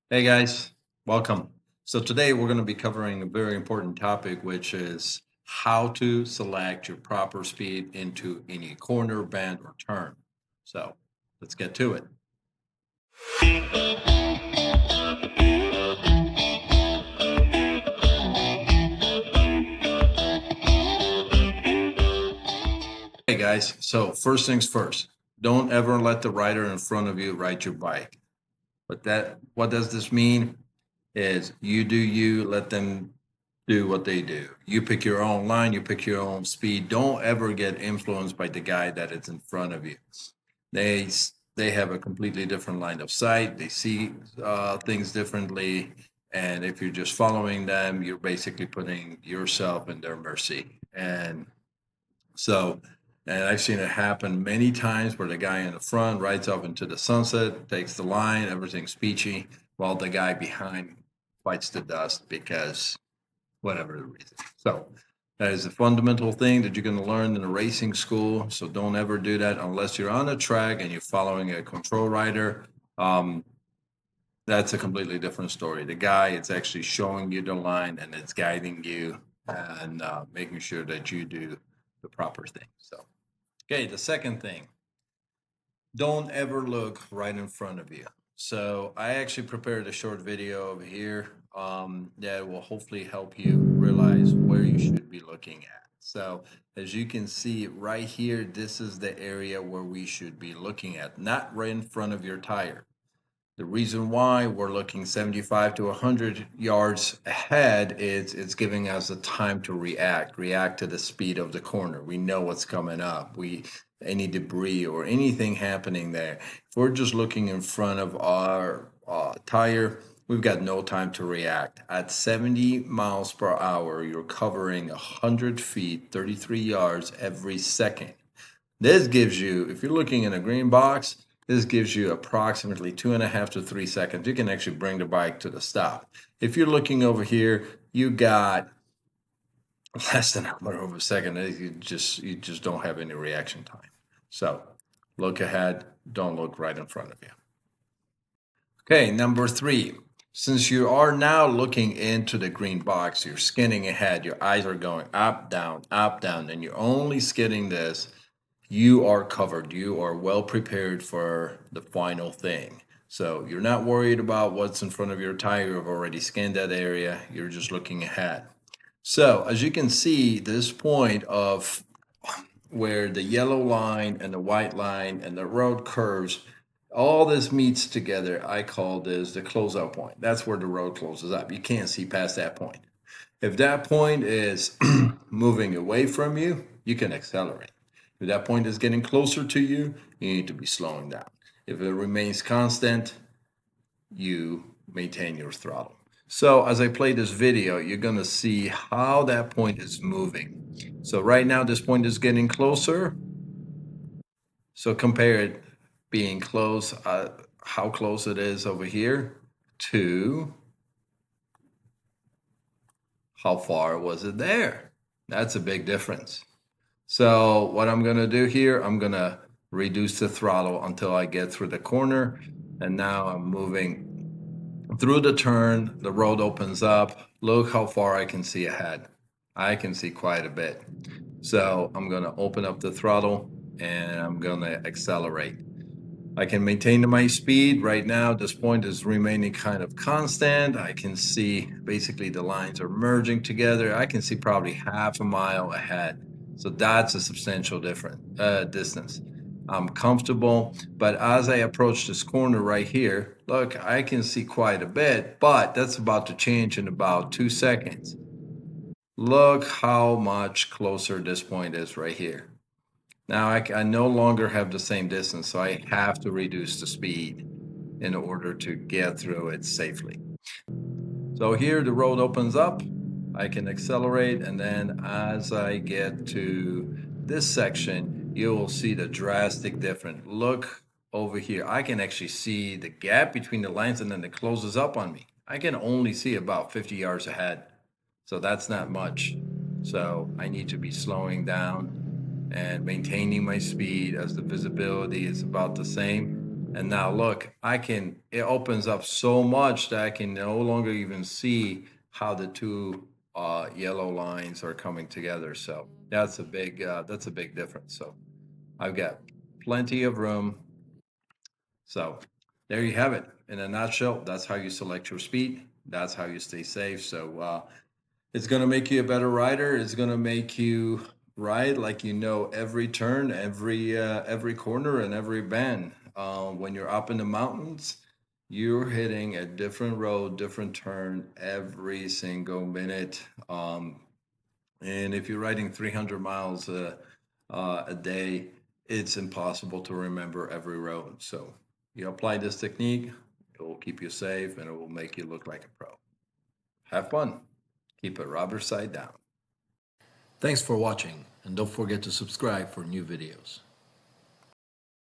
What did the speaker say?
Hey guys, welcome. So today we're going to be covering a very important topic, which is how to select your proper speed into any corner, bend, or turn. So let's get to it. Hey guys, so first things first, don't ever let the rider in front of you ride your bike. What does this mean? Is you do you, let them do what they do. You pick your own line, you pick your own speed. Don't ever get influenced by the guy that is in front of you. They have a completely different line of sight. They see things differently, and if you're just following them, you're basically putting yourself in their mercy. So, and I've seen it happen many times where the guy in the front rides off into the sunset, takes the line, everything's peachy, while the guy behind bites the dust because whatever the reason. So that is a fundamental thing that you're going to learn in a racing school. So don't ever do that unless you're on a track and you're following a control rider. Um, that's a completely different story. The guy is actually showing you the line and it's guiding you and making sure that you do the proper thing. So, okay, the second thing, don't ever look right in front of you. So I actually prepared a short video over here that will hopefully help you realize where you should be looking at. So as you can see right here, this is the area where we should be looking at, not right in front of your tire. The reason why we're looking 75 to 100 yards ahead is it's giving us the time to react to the speed of the corner. We know what's coming up. Any debris or anything happening there. If we're just looking in front of our tire, we've got no time to react. At 70 miles per hour, you're covering 100 feet, 33 yards every second. This gives you, if you're looking in a green box, this gives you approximately 2.5 to 3 seconds. You can actually bring the bike to the stop. If you're looking over here, you got less than a quarter of a second. You just don't have any reaction time. So look ahead, don't look right in front of you. Okay, number 3. Since you are now looking into the green box, you're skinning ahead, your eyes are going up, down, and you're only skidding this, you are covered. You are well prepared for the final thing. So you're not worried about what's in front of your tire. You've already scanned that area. You're just looking ahead. So as you can see, this point of where the yellow line and the white line and the road curves, all this meets together. I call this the closeout point. That's where the road closes up. You can't see past that point. If that point is moving away from you, you can accelerate. If that point is getting closer to you, you need to be slowing down. If it remains constant, you maintain your throttle. So as I play this video, you're going to see how that point is moving. So right now, this point is getting closer. So compare it being close, how close it is over here to how far was it there? That's a big difference. So what I'm going to do here, I'm going to reduce the throttle until I get through the corner. And now I'm moving through the turn. The road opens up. Look how far I can see ahead. I can see quite a bit. So I'm going to open up the throttle and I'm going to accelerate. I can maintain my speed. Right now, this point is remaining kind of constant. I can see basically the lines are merging together. I can see probably half a mile ahead. So that's a substantial distance. I'm comfortable, but as I approach this corner right here, look, I can see quite a bit, but that's about to change in about 2 seconds. Look how much closer this point is right here. Now I no longer have the same distance, so I have to reduce the speed in order to get through it safely. So here the road opens up, I can accelerate, and then as I get to this section, you will see the drastic difference. Look over here. I can actually see the gap between the lines and then it closes up on me. I can only see about 50 yards ahead. So that's not much. So I need to be slowing down and maintaining my speed as the visibility is about the same. And now look, it opens up so much that I can no longer even see how the two yellow lines are coming together. So that's a big difference. So I've got plenty of room. So there you have it. In a nutshell, that's how you select your speed. That's how you stay safe. So it's going to make you a better rider. It's going to make you ride like you know every turn, every corner, and every bend. When you're up in the mountains, you're hitting a different road, different turn every single minute. And if you're riding 300 miles a day, it's impossible to remember every road. So you apply this technique, it will keep you safe and it will make you look like a pro. Have fun. Keep it rubber side down. Thanks for watching, and don't forget to subscribe for new videos.